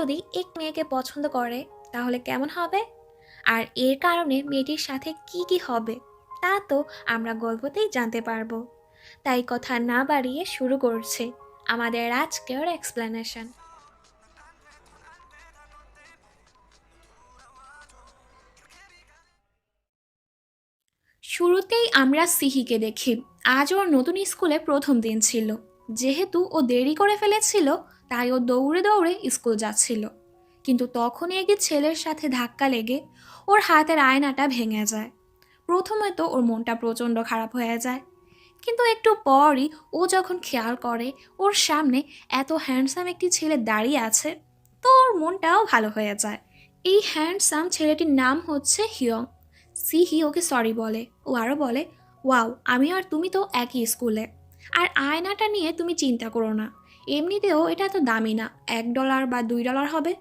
যদি এক মেয়েকে পছন্দ করে তাহলে কেমন হবে, আর এর কারণে মেয়েটির সাথে কি কি হবে তা তো আমরা গল্পতেই জানতে পারবো। তাই কথা না বাড়িয়ে শুরু করছে আমাদের আজকের এক্সপ্লেনেশন। শুরুতেই আমরা সিহিকে দেখি। আজ ওর নতুন স্কুলে প্রথম দিন ছিল। যেহেতু ও দেরি করে ফেলেছিল, তাই ও দৌড়ে দৌড়ে স্কুল যাচ্ছিল। কিন্তু তখনই একটি ছেলের সাথে ধাক্কা লেগে ওর হাতের আয়নাটা ভেঙে যায়। প্রথমে তো ওর মনটা প্রচণ্ড খারাপ হয়ে যায়, কিন্তু একটু পরই ও যখন খেয়াল করে ওর সামনে এত হ্যান্ডসাম একটি ছেলে দাঁড়িয়ে আছে, তো ওর মনটাও ভালো হয়ে যায়। এই হ্যান্ডসাম ছেলেটির নাম হচ্ছে হিয়ং। সিহি ওকে সরি বলে। ও আরও বলে, ওয়াও, আমি আর তুমি তো একই স্কুলে। আর আয়নাটা নিয়ে তুমি চিন্তা করো না, এমনিতেও এটা তো দামি না, $1 বা $2 হবে।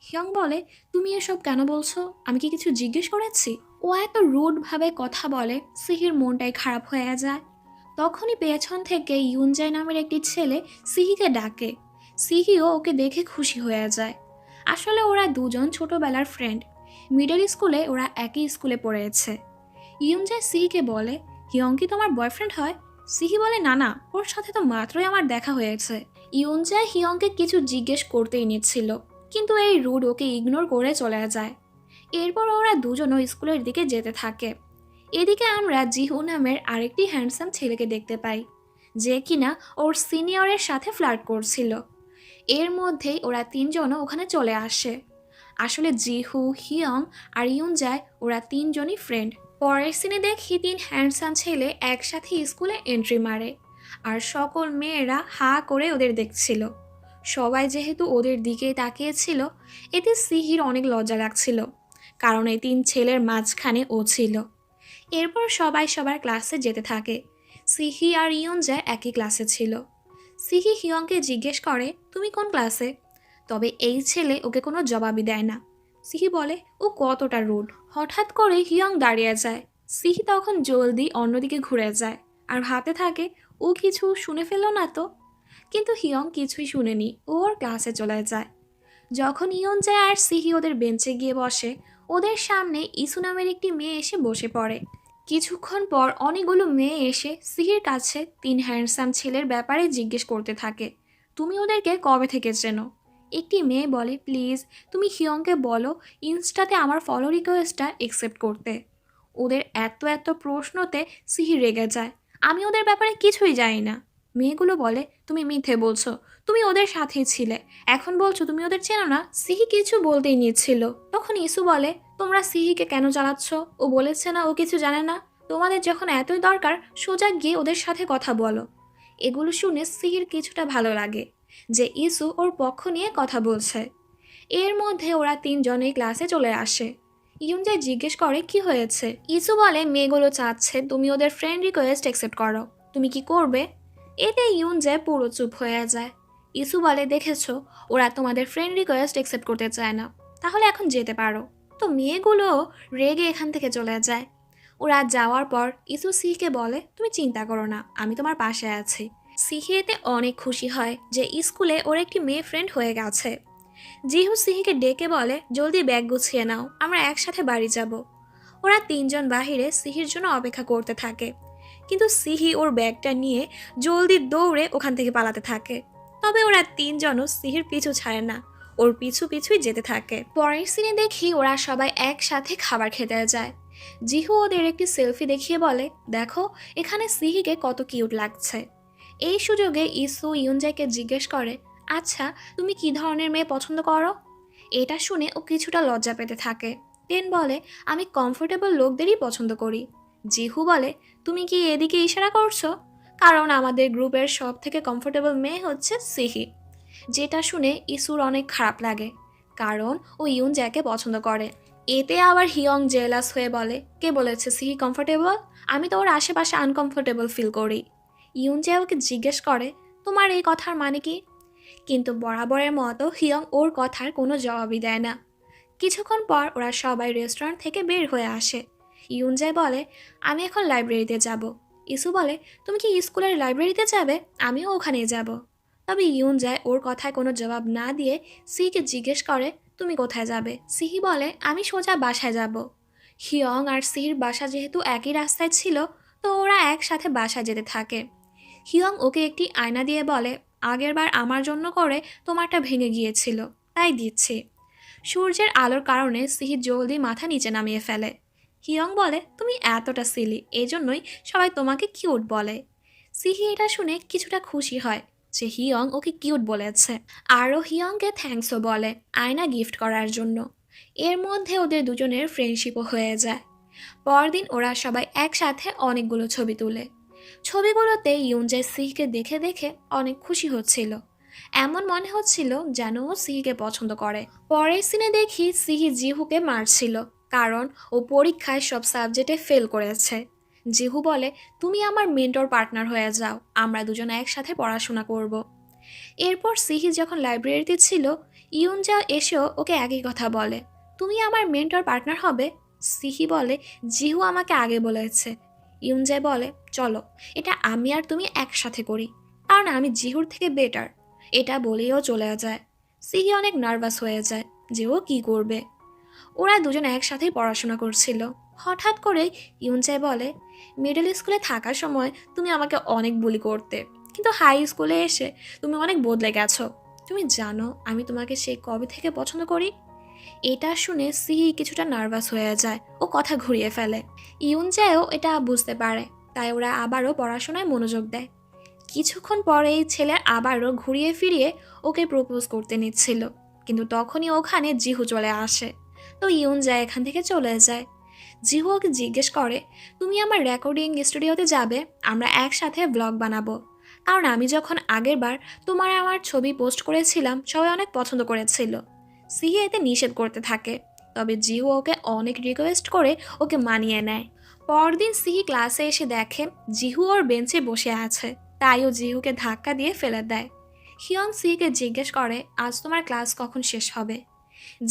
হিয়ং বলে, তুমি এসব কেন বলছো? আমি কি কিছু জিজ্ঞেস করেছি? ও এত রুডভাবে কথা বলে, সিহির মনটাই খারাপ হয়ে যায়। তখনই পেছন থেকে ইউনজাই নামের একটি ছেলে সিহিকে ডাকে। সিহিও ওকে দেখে খুশি হয়ে যায়। আসলে ওরা দুজন ছোটবেলার ফ্রেন্ড। মিডল স্কুলে ওরা একই স্কুলে পড়েছে। ইউনজাই সিহিকে বলে, হিয়ং কি তোমার বয়ফ্রেন্ড হয়? সিহি বলে, না না, ওর সাথে তো মাত্রই আমার দেখা হয়েছে। ইউনজাই হিয়ংকে কিছু জিজ্ঞেস করতেই নিচ্ছিল, কিন্তু এই রুড ওকে ইগনোর করে চলে যায়। এরপর ওরা দুজনও স্কুলের দিকে যেতে থাকে। এদিকে আমরা জিহু নামের আরেকটি হ্যান্ডসাম ছেলেকে দেখতে পাই, যে কিনা ওর সিনিয়রের সাথে ফ্লার্ট করছিল। এর মধ্যেই ওরা তিনজনও ওখানে চলে আসে। আসলে জিহু, হিয়ং আর ইউনজায় ওরা তিনজনই ফ্রেন্ড। পরের সিনে দেখি তিন হ্যান্ডসাম ছেলে একসাথে স্কুলে এন্ট্রি মারে, আর সকল মেয়েরা হা করে ওদের দেখছিল। সবাই যেহেতু ওদের দিকেই তাকিয়েছিল, এতে সিহির অনেক লজ্জা লাগছিল, কারণ এই তিন ছেলের মাঝখানে ও ছিল। এরপর সবাই সবার ক্লাসে যেতে থাকে। সিহি আর ইয়নজায় একই ক্লাসে ছিল। সিহি হিয়ংকে জিজ্ঞেস করে, তুমি কোন ক্লাসে? তবে এই ছেলে ওকে কোনো জবাবই দেয় না। সিহি বলে, ও কতটা রুড। হঠাৎ করে হিয়ং দাঁড়িয়ে যায়। সিহি তখন জলদি অন্যদিকে ঘুরে যায় আর ভাবতে থাকে, ও কিছু শুনে ফেললো না তো। কিন্তু হিয়ং কিছুই শুনেনি, ও ওর ক্লাসে চলে যায়। যখন ইয়নজায় আর সিহি ওদের বেঞ্চে গিয়ে বসে, ওদের সামনে ইসু নামের একটি মেয়ে এসে বসে পড়ে। কিছুক্ষণ পর অনেকগুলো মেয়ে এসে সিহির কাছে তিন হ্যান্ডসাম ছেলের ব্যাপারে জিজ্ঞেস করতে থাকে, তুমি ওদেরকে কবে থেকে চেনো? একটি মেয়ে বলে, প্লিজ তুমি হিয়ংকে বলো ইনস্টাতে আমার ফলো রিকোয়েস্টটা অ্যাকসেপ্ট করতে। ওদের এত এত প্রশ্নতে সিহি রেগে যায়। আমি ওদের ব্যাপারে কিছুই জানি না। মেয়েগুলো বলে, তুমি মিথ্যে বলছো, তুমি ওদের সাথেই ছিলে, এখন বলছো তুমি ওদের চেনো না। সিহি কিছু বলতেই নিচ্ছিল, তখন ইসু বলে, তোমরা সিহিকে কেন জ্বালাচ্ছ? ও বলেছে না ও কিছু জানে না। তোমাদের যখন এতই দরকার, সোজা গিয়ে ওদের সাথে কথা বলো। এগুলো শুনে সিহির কিছুটা ভালো লাগে যে ইসু ওর পক্ষ নিয়ে কথা বলছে। এর মধ্যে ওরা তিনজনেই ক্লাসে চলে আসে। ইয়ুনজাই জিজ্ঞেস করে, কি হয়েছে? ইসু বলে, মেয়েগুলো চাচ্ছে তুমি ওদের ফ্রেন্ড রিকোয়েস্ট অ্যাকসেপ্ট করো, তুমি কি করবে? এতে ইয়ুনজাই পুরো চুপ হয়ে যায়। ইসু বলে, দেখেছো, ওরা তোমাদের ফ্রেন্ড রিকোয়েস্ট অ্যাকসেপ্ট করতে চায় না, তাহলে এখন যেতে পারো। তো মেয়েগুলো রেগে এখান থেকে চলে যায়। ওরা যাওয়ার পর ইসু সিহিকে বলে, তুমি চিন্তা করো না, আমি তোমার পাশে আছি। সিহি এতে অনেক খুশি হয় যে স্কুলে ওর একটি মেয়ে ফ্রেন্ড হয়ে গেছে। জিহু সিহিকে ডেকে বলে, জলদি ব্যাগ গুছিয়ে নাও, আমরা একসাথে বাড়ি যাব। ওরা তিনজন বাহিরে সিহির জন্য অপেক্ষা করতে থাকে, কিন্তু সিহি ওর ব্যাগটা নিয়ে জলদি দৌড়ে ওখান থেকে পালাতে থাকে। তবে ওরা তিনজনও সিহির পিছু ছাড়ে না, ওর পিছু পিছুই যেতে থাকে। পরের সিনে দেখি ওরা সবাই একসাথে খাবার খেতে যায়। জিহু ওদের একটি সেলফি দেখিয়ে বলে, দেখো এখানে সিহিকে কত কিউট লাগছে। এই সুযোগে ইসু ইয়ুনজাইকে জিজ্ঞেস করে, আচ্ছা তুমি কি ধরনের মেয়ে পছন্দ করো? এটা শুনে ও কিছুটা লজ্জা পেতে থাকে। টেন বলে, আমি কমফোর্টেবল লোকদেরই পছন্দ করি। জিহু বলে, তুমি কি এদিকে ইশারা করছো? কারণ আমাদের গ্রুপের সব থেকে কমফোর্টেবল মেয়ে হচ্ছে সিহি। যেটা শুনে ইসুর অনেক খারাপ লাগে, কারণ ও ইয়ুনজাকে পছন্দ করে। এতে আবার হিয়ং জেলাস হয়ে বলে, কে বলেছে সিহি কমফোর্টেবল? আমি তো ওর আশেপাশে আনকমফোর্টেবল ফিল করি। ইয়ুনজাই ওকে জিজ্ঞেস করে, তোমার এই কথার মানে কি? কিন্তু বরাবরের মতো হিয়ং ওর কথার কোনো জবাবই দেয় না। কিছুক্ষণ পর ওরা সবাই রেস্টুরেন্ট থেকে বের হয়ে আসে। ইয়ুনজাই বলে, আমি এখন লাইব্রেরিতে যাব। ইসু বলে, তুমি কি স্কুলের লাইব্রেরিতে যাবে? আমিও ওখানেই যাব। তবে ইউনজাই ওর কথায় কোনো জবাব না দিয়ে সিহিকে জিজ্ঞেস করে, তুমি কোথায় যাবে? সিহি বলে, আমি সোজা বাসায় যাব। হিয়ং আর সিহির বাসা যেহেতু একই রাস্তায় ছিল, তো ওরা একসাথে বাসায় যেতে থাকে। হিয়ং ওকে একটি আয়না দিয়ে বলে, আগেরবার আমার জন্য করে তোমারটা ভেঙে গিয়েছিল, তাই দিচ্ছি। সূর্যের আলোর কারণে সিহি জলদি মাথা নিচে নামিয়ে ফেলে। হিয়ং বলে, তুমি এতটা সিলি, এজন্যই সবাই তোমাকে কিউট বলে। সিহি এটা শুনে কিছুটা খুশি হয় যে হিয়ং ওকে কিউট বলেছে, আরও হিয়ংকে থ্যাঙ্কসও বলে আয়না গিফট করার জন্য। এর মধ্যে ওদের দুজনের ফ্রেন্ডশিপও হয়ে যায়। পরদিন ওরা সবাই একসাথে অনেকগুলো ছবি তুলে। ছবিগুলোতে ইউনজাই সিহিকে দেখে দেখে অনেক খুশি হচ্ছিল, এমন মনে হচ্ছিল যেন ও সিহিকে পছন্দ করে। পরের সিনে দেখি সিহি জিহুকে মারছিল, কারণ ও পরীক্ষায় সব সাবজেক্টে ফেল করেছে। জিহু বলে, তুমি আমার মেন্টর পার্টনার হয়ে যাও, আমরা দুজন একসাথে পড়াশোনা করব। এরপর সিহি যখন লাইব্রেরিতে ছিল, ইউনজা এসেও ওকে একই কথা বলে, তুমি আমার মেন্টর পার্টনার হবে। সিহি বলে, জিহু আমাকে আগে বলেছে। ইউনজাই বলে, চলো এটা আমি আর তুমি একসাথে করি, কারণ আমি জিহুর থেকে বেটার। এটা বলেও চলে যায়। সিহি অনেক নার্ভাস হয়ে যায় যে ও কী করবে। ওরা দুজন একসাথেই পড়াশোনা করছিল। হঠাৎ করে ইউনজাই বলে, মিডল স্কুলে থাকার সময় তুমি আমাকে অনেক বুলি করতে, কিন্তু হাই স্কুলে এসে তুমি অনেক বদলে গেছো। তুমি জানো আমি তোমাকে সেই কবে থেকে পছন্দ করি? এটা শুনে সিহি কিছুটা নার্ভাস হয়ে যায়, ও কথা ঘুরিয়ে ফেলে। ইউনজাইও এটা বুঝতে পারে, তাই ওরা আবারও পড়াশোনায় মনোযোগ দেয়। কিছুক্ষণ পরেই ছেলে আবারও ঘুরিয়ে ফিরিয়ে ওকে প্রপোজ করতে নিচ্ছিল, কিন্তু তখনই ওখানে জিহু চলে আসে। তো ইউনজাই এখান থেকে চলে যায়। জিহু ওকে জিজ্ঞেস করে, তুমি আমার রেকর্ডিং স্টুডিওতে যাবে, আমরা একসাথে ব্লগ বানাবো। কারণ আমি যখন আগেরবার আমার ছবি পোস্ট করেছিলাম, সবাই অনেক পছন্দ করেছিল। সিহি এতে নিষেধ করতে থাকে, তবে জিহু ওকে অনেক রিকোয়েস্ট করে ওকে মানিয়ে নেয়। পরদিন সিহি ক্লাসে এসে দেখে জিহু ওর বেঞ্চে বসে আছে, তাই ও জিহুকে ধাক্কা দিয়ে ফেলে দেয়। হিয়ং সিহিকে জিজ্ঞেস করে, আজ তোমার ক্লাস কখন শেষ হবে?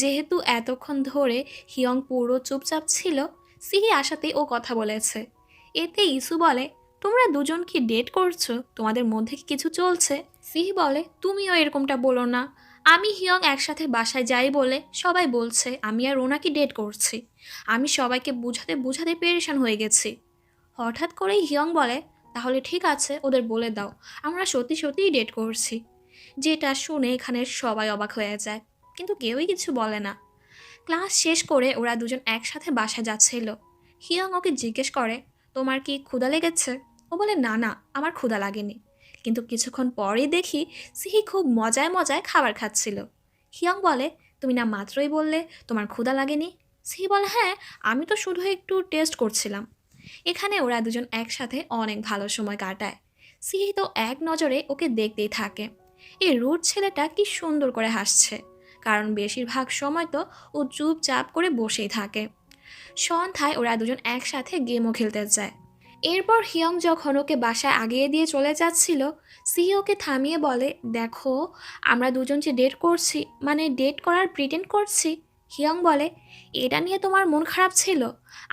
যেহেতু এতক্ষণ ধরে হিয়ং পুরো চুপচাপ ছিল, সিহি আশাতেই ও কথা বলেছে। এতে ইসু বলে, তোমরা দুজন কি ডেট করছো? তোমাদের মধ্যে কি কিছু চলছে? সিহি বলে, তুমিও এরকমটা বলো না। আমি হিয়ং একসাথে বাসায় যাই বলে সবাই বলছে আমি আর ওনাকে ডেট করছি। আমি সবাইকে বুঝাতে বুঝাতে পেরেশান হয়ে গেছি। হঠাৎ করেই হিয়ং বলে, তাহলে ঠিক আছে, ওদের বলে দাও আমরা সত্যি সত্যিই ডেট করছি। যেটা শুনে এখানে সবাই অবাক হয়ে যায়, কিন্তু কেউই কিছু বলে না। ক্লাস শেষ করে ওরা দুজন একসাথে বাসায় যাচ্ছিল। হিয়ং ওকে জিজ্ঞেস করে, তোমার কি ক্ষুধা লেগেছে? ও বলে, না না, আমার ক্ষুধা লাগেনি। কিন্তু কিছুক্ষণ পরেই দেখি সিহি খুব মজায় মজায় খাবার খাচ্ছিল। হিয়ং বলে, তুমি না মাত্রই বললে তোমার ক্ষুধা লাগেনি? সিহি বলে, হ্যাঁ, আমি তো শুধু একটু টেস্ট করছিলাম। এখানে ওরা দুজন একসাথে অনেক ভালো সময় কাটায়। সিহি তো এক নজরে ওকে দেখতেই থাকে। এই রুট ছেলেটা কি সুন্দর করে হাসছে, কারণ বেশিরভাগ সময় তো ও চুপচাপ করে বসেই থাকে। সন্ধ্যায় ওরা দুজন একসাথে গেমও খেলতে যায়। এরপর হিয়ং যখন ওকে বাসায় আগিয়ে দিয়ে চলে যাচ্ছিল, সিহি ওকে থামিয়ে বলে, দেখো আমরা দুজন যে ডেট করছি, মানে ডেট করার প্রিটেন্ড করছি। হিয়ং বলে, এটা নিয়ে তোমার মন খারাপ ছিল?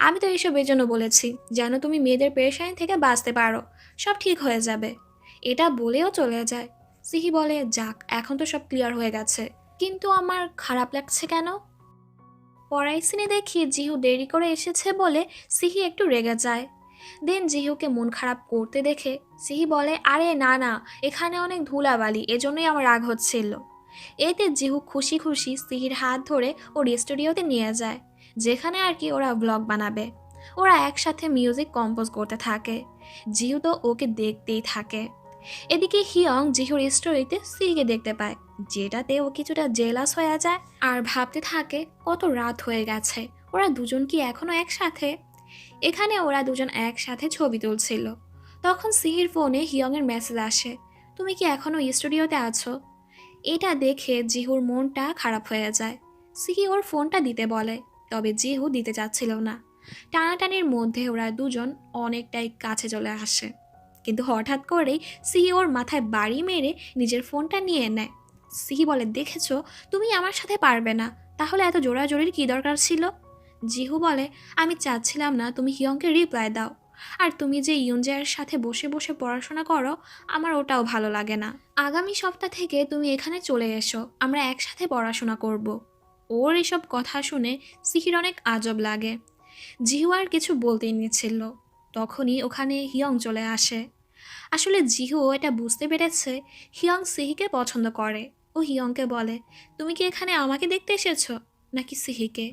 আমি তো এসবের জন্য বলেছি যেন তুমি মেয়েদের পেরেশানি থেকে বাঁচতে পারো, সব ঠিক হয়ে যাবে। এটা বলেও চলে যায়। সিহি বলে, যাক, এখন তো সব ক্লিয়ার হয়ে গেছে, কিন্তু আমার খারাপ লাগছে কেন? পরের সিনে দেখি জিহু দেরি করে এসেছে বলে সিহি একটু রেগে যায়। দেন জিহুকে মন খারাপ করতে দেখে সিহি বলে, আরে না না, এখানে অনেক ধুলাবালি, এজন্যই আমার রাগ হচ্ছিল। এতে জিহু খুশি খুশি সিহির হাত ধরে ওর স্টুডিওতে নিয়ে যায়, যেখানে আর কি ওরা ব্লগ বানাবে। ওরা একসাথে মিউজিক কম্পোজ করতে থাকে। জিহু তো ওকে দেখতেই থাকে। এদিকে হিয়ং জিহুর স্টোরিতে সিহিকে দেখতে পায়, যেটাতে ও কিছুটা জেলাস হয়ে যায় আর ভাবতে থাকে কত রাত হয়ে গেছে, ওরা দুজন কি এখনো একসাথে? এখানে ওরা দুজন একসাথে ছবি তুলছিল। তখন সিহির ফোনে হিয়ংয়ের মেসেজ আসে, তুমি কি এখনো স্টুডিওতে আছো? এটা দেখে জিহুর মনটা খারাপ হয়ে যায়। সিহি ওর ফোনটা দিতে বলে, তবে জিহু দিতে চাচ্ছিল না। টানাটানির মধ্যে ওরা দুজন অনেকটাই কাছে চলে আসে, কিন্তু হঠাৎ করেই সিহি ওর মাথায় বাড়ি মেরে নিজের ফোনটা নিয়ে নেয়। সিহি বলে, দেখেছো, তুমি আমার সাথে পারবে না, তাহলে এত জোরাজোরির কী দরকার ছিল? জিহু বলে, আমি চাচ্ছিলাম না তুমি হিয়ংকে রিপ্লাই দাও, আর তুমি যে ইয়ুনজার সাথে বসে বসে পড়াশোনা করো, আমার ওটাও ভালো লাগে না। আগামী সপ্তাহ থেকে তুমি এখানে চলে এসো, আমরা একসাথে পড়াশোনা করব। ওর এসব কথা শুনে সিহির অনেক আজব লাগে। জিহু আর কিছু বলতেই নিচ্ছিল, তখনই ওখানে হিয়ং চলে আসে। আসলে জিহু এটা বুঝতে পেরেছে হিয়ং সিহিকে পছন্দ করে। ও হিয়ংকে বলে, তুমি কি এখানে আমাকে দেখতে এসেছো নাকি সিহিকে?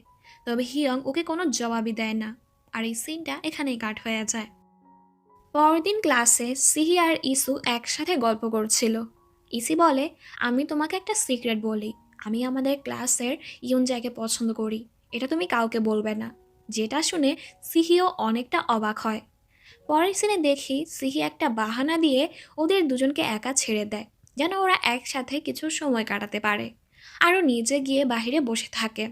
তবে হিয়ং ওকে কোনো জবাবই দেয় না, আর এই সিনটা এখানেই কাট হয়ে যায়। পরদিন ক্লাসে সিহি আর ইসু একসাথে গল্প করছিল। ইসি বলে, আমি তোমাকে একটা সিক্রেট বলি, আমি আমাদের ক্লাসের ইয়ুনজাকে পছন্দ করি, এটা তুমি কাউকে বলবে না। যেটা শুনে সিহিও অনেকটা অবাক হয়। পরের সিনে দেখি সিহি একটা বাহানা দিয়ে ওদের দুজনকে একা ছেড়ে দেয়, যেন ওরা একসাথে কিছু সময় কাটাতে পারে। আরও নিজে গিয়ে বাইরে বসে থাকে।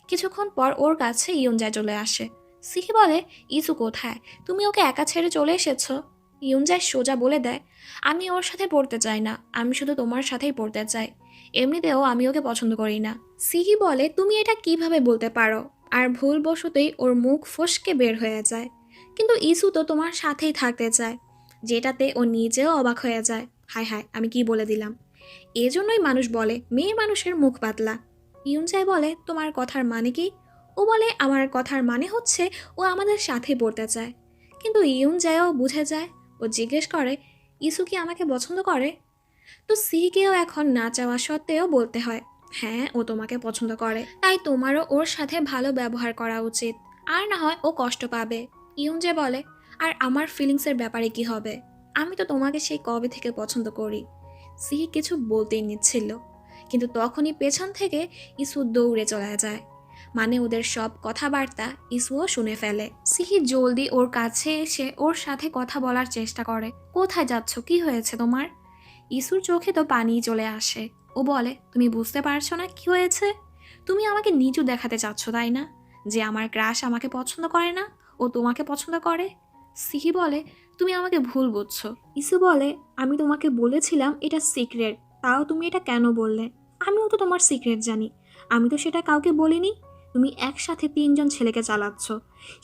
কিছুক্ষণ পর ওর কাছে ইয়ুনজা চলে আসে। সিহি বলে, ইসু কোথায়? তুমি ওকে একা ছেড়ে চলে এসেছো? ইয়ুনজা সোজা বলে দেয়, আমি ওর সাথে পড়তে চাই না, আমি শুধু তোমার সাথেই পড়তে চাই। এমনিতেও আমি ওকে পছন্দ করি না। সিহি বলে, তুমি এটা কিভাবে বলতে পারো? আর ভুলবশতই ওর মুখ ফসকে বের হয়ে যায়। কিন্তু ইসু তো তোমার সাথেই থাকতে চায়, যেটাতে ও নিজেও অবাক হয়ে যায়। হায় হায়, আমি কি বলে দিলাম! এজন্যই মানুষ বলে মেয়ে মানুষের মুখ পাতলা। ইয়ুনজাই বলে, তোমার কথার মানে কি? ও বলে, আমার কথার মানে হচ্ছে ও আমাদের সাথে পড়তে চায়। কিন্তু ইয়ুনজাইও বুঝে যায়। ও জিজ্ঞেস করে, ইসু কি আমাকে পছন্দ করে? তো সিহিকেও এখন না চাওয়া সত্ত্বেও বলতে হয়, হ্যাঁ ও তোমাকে পছন্দ করে, তাই তোমারও ওর সাথে ভালো ব্যবহার করা উচিত, আর না হয় ও কষ্ট পাবে। ইয়ুনজে বলে, আর আমার ফিলিংসের ব্যাপারে কি হবে? আমি তো তোমাকে সেই কবে থেকে পছন্দ করি। সিহি কিছু বলতেই নিচ্ছিল, কিন্তু তখনই পেছন থেকে ইসু দৌড়ে চলে যায়। মানে ওদের সব কথাবার্তা ইসুও শুনে ফেলে। সিহি জলদি ওর কাছে এসে ওর সাথে কথা বলার চেষ্টা করে। কোথায় যাচ্ছ, কি হয়েছে তোমার? ইসুর চোখে তো পানিই চলে আসে। ও বলে, তুমি বুঝতে পারছো না কি হয়েছে? তুমি আমাকে নিচু দেখাতে চাচ্ছ তাই না, যে আমার ক্রাশ আমাকে পছন্দ করে না, ও তোমাকে পছন্দ করে। সিহি বলে, তুমি আমাকে ভুল বুঝছো। ইসু বলে, আমি তোমাকে বলেছিলাম এটা সিক্রেট, তাও তুমি এটা কেন বললে? আমিও তো তোমার সিক্রেট জানি, আমি তো সেটা কাউকে বলিনি। তুমি একসাথে 3জন ছেলেকে চালাচ্ছ,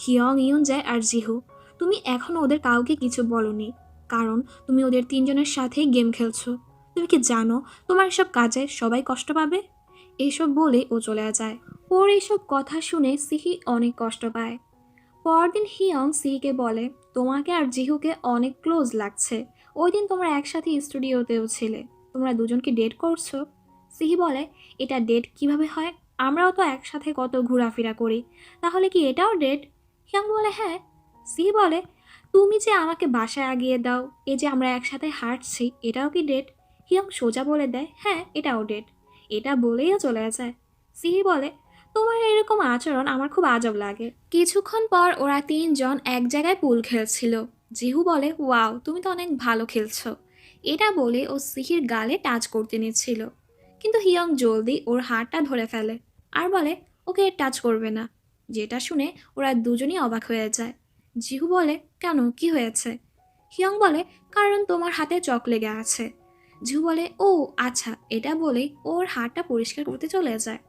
হিয়ং, ইয়ুনজাe আর জিহু। তুমি এখনো ওদের কাউকে কিছু বলনি, কারণ তুমি ওদের 3জনের সাথেই গেম খেলছো। তুমি কি জানো তোমার এসব কাজে সবাই কষ্ট পাবে? এইসব বলে ও চলে যায়। ওর এইসব কথা শুনে সিহি অনেক কষ্ট পায়। পরদিন হিয়ং সিহিকে বলে, তোমাকে আর জিহুকে অনেক ক্লোজ লাগছে, ওই দিন তোমরা একসাথে স্টুডিওতেও ছিলে, তোমরা দুজনকে ডেট করছো। সিহি বলে, এটা ডেট কিভাবে হয়? আমরাও তো একসাথে কত ঘোরাফেরা করি, তাহলে কি এটাও ডেট? হিয়ং বলে, হ্যাঁ। সিহি বলে, তুমি যে আমাকে বাসায় আগিয়ে দাও, এই যে আমরা একসাথে হাঁটছি, এটাও কি ডেট? হিয়ং সোজা বলে দেয়, হ্যাঁ এটাও ডেট। এটা বলেইও চলে যায়। সিহি বলে, তোমার এরকম আচরণ আমার খুব আজব লাগে। কিছুক্ষণ পর ওরা 3জন এক জায়গায় পুল খেলছিল। জিহু বলে, ওয়াও তুমি তো অনেক ভালো খেলছো। এটা বলে ও সিহির গালে টাচ করতে নিচ্ছিল, কিন্তু হিয়ং জলদি ওর হাতটা ধরে ফেলে আর বলে, ওকে টাচ করবে না। যেটা শুনে ওরা দুজনই অবাক হয়ে যায়। জিহু বলে, কেন, কি হয়েছে? হিয়ং বলে, কারণ তোমার হাতে চক লেগে আছে। জিহু বলে, ও আচ্ছা, এটা বলেই ওর হাতটা পরিষ্কার করতে চলে যায়।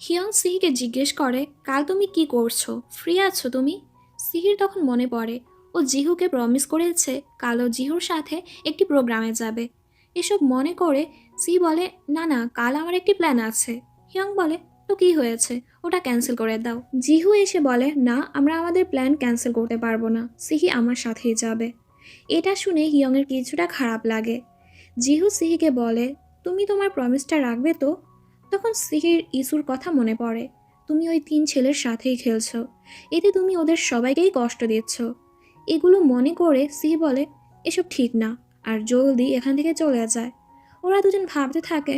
হিয়ং সিহিকে জিজ্ঞেস করে, কাল তুমি কি করছো, ফ্রি আছো তুমি? সিহির তখন মনে পড়ে ও জিহুকে প্রমিস করেছে কালও জিহুর সাথে একটি প্রোগ্রামে যাবে। এসব মনে করে সিহি বলে, না না, কাল আমার একটি প্ল্যান আছে। হিয়ং বলে, তো কি হয়েছে, ওটা ক্যান্সেল করে দাও। জিহু এসে বলে, না আমরা আমাদের প্ল্যান ক্যান্সেল করতে পারবো না, সিহি আমার সাথেই যাবে। এটা শুনে হিয়ংয়ের কিছুটা খারাপ লাগে। জিহু সিহিকে বলে, তুমি তোমার প্রমিসটা রাখবে তো? তখন সিহির ইসুর কথা মনে পড়ে, তুমি ওই 3 ছেলের সাথেই খেলছো, এতে তুমি ওদের সবাইকেই কষ্ট দিচ্ছ। এগুলো মনে করে সিহি বলে, এসব ঠিক না, আর জলদি এখান থেকে চলে যায়। ওরা দুজন ভাবতে থাকে,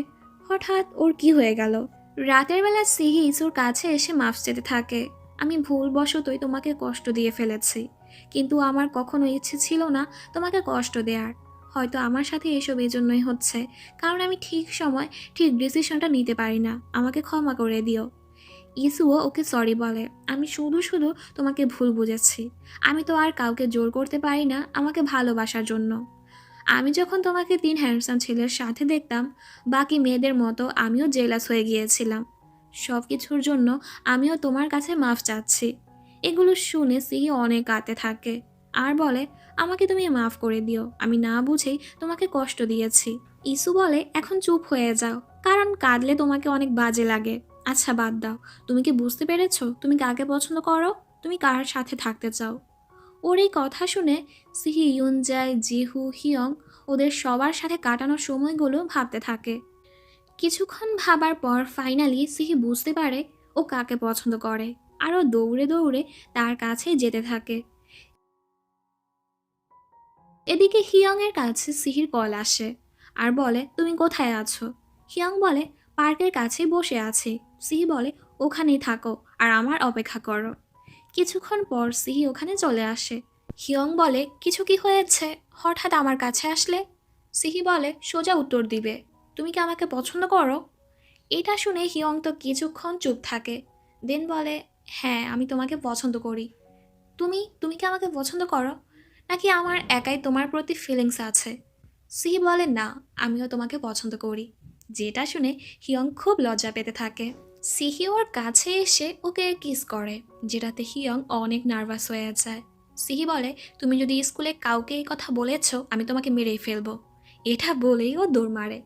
হঠাৎ ওর কি হয়ে গেল। রাতের বেলা সিহি ইসুর কাছে এসে মাফ চেতে থাকে, আমি ভুলবশতই তোমাকে কষ্ট দিয়ে ফেলেছি, কিন্তু আমার কখনো ইচ্ছে ছিল না তোমাকে কষ্ট দেওয়ার। হয়তো আমার সাথে এসব এই জন্যই হচ্ছে, কারণ আমি ঠিক সময় ঠিক ডিসিশনটা নিতে পারি না, আমাকে ক্ষমা করে দিও। ইসুও ওকে সরি বলে, আমি শুধু শুধু তোমাকে ভুল বুঝেছি, আমি তো আর কাউকে জোর করতে পারি না আমাকে ভালোবাসার জন্য। আমি যখন তোমাকে 3 হ্যান্ডসাম ছেলের সাথে দেখতাম, বাকি মেয়েদের মতো আমিও জেলাস হয়ে গিয়েছিলাম। সব কিছুর জন্য আমিও তোমার কাছে মাফ চাচ্ছি। এগুলো শুনে সিহি অনেক কাঁদতে থাকে। আর বলে, আমাকে তুমি মাফ করে দিও, আমি না বুঝেই তোমাকে কষ্ট দিয়েছি। ইসু বলে, এখন চুপ হয়ে যাও, কারণ কাঁদলে তোমাকে অনেক বাজে লাগে। আচ্ছা বাদ দাও, তুমি কি বুঝতে পেরেছো তুমি কাকে পছন্দ করো, তুমি কার সাথে থাকতে চাও? ওর এই কথা শুনে সিহি, ইউনজাই, জিহু, হিয়ং ওদের সবার সাথে কাটানোর সময়গুলো ভাবতে থাকে। কিছুক্ষণ ভাবার পর ফাইনালি সিহি বুঝতে পারে ও কাকে পছন্দ করে, আর ও দৌড়ে দৌড়ে তার কাছে যেতে থাকে। এদিকে হিয়ং এর কাছে সিহির কল আসে আর বলে, তুমি কোথায় আছো? হিয়ং বলে, পার্কের কাছে বসে আছি। সিহি বলে, ওখানেই থাকো আর আমার অপেক্ষা করো। কিছুক্ষণ পর সিহি ওখানে চলে আসে। হিয়ং বলে, কিছু কি হয়েছে, হঠাৎ আমার কাছে আসলে? সিহি বলে, সোজা উত্তর দিবে, তুমি কি আমাকে পছন্দ করো? এটা শুনে হিয়ং তো কিছুক্ষণ চুপ থাকে, দেন বলে, হ্যাঁ আমি তোমাকে পছন্দ করি। তুমি তুমি কি আমাকে পছন্দ করো, নাকি আমার একাই তোমার প্রতি ফিলিংস আছে? সিহি বলে, না, আমিও তোমাকে পছন্দ করি। যেটা শুনে হিয়ং খুব লজ্জা পেতে থাকে। সিহি ওর কাছে এসে ওকে কিস করে, যেটাতে হিয়ং অনেক নার্ভাস হয়ে যায়। সিহি বলে, তুমি যদি স্কুলে কাউকে এই কথা বলেছ, আমি তোমাকে মেরেই ফেলবো। এটা বলেই ও দৌড় মারে।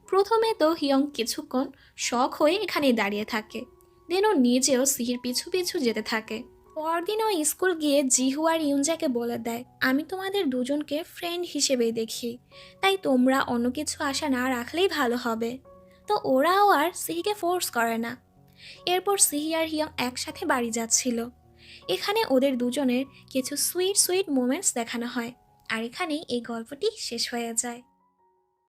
প্রথমে তো হিয়ং কিছুক্ষণ শখ হয়ে এখানেই দাঁড়িয়ে থাকে, দেন ও নিজেও সিহির পিছু পিছু যেতে থাকে। পরদিন ও স্কুল গিয়ে জিহু আর ইউনজাকে বলে দেয়, আমি তোমাদের দুজনকে ফ্রেন্ড হিসেবেই দেখি, তাই তোমরা অন্য কিছু আশা না রাখলেই ভালো হবে। তো ওরাও আর সিহিকে ফোর্স করে না। এরপর সিহি আর হিয়ং একসাথে বাড়ি যাচ্ছিল। এখানে ওদের দুজনের কিছু সুইট সুইট মোমেন্টস দেখানো হয়, আর এখানেই এই গল্পটি শেষ হয়ে যায়।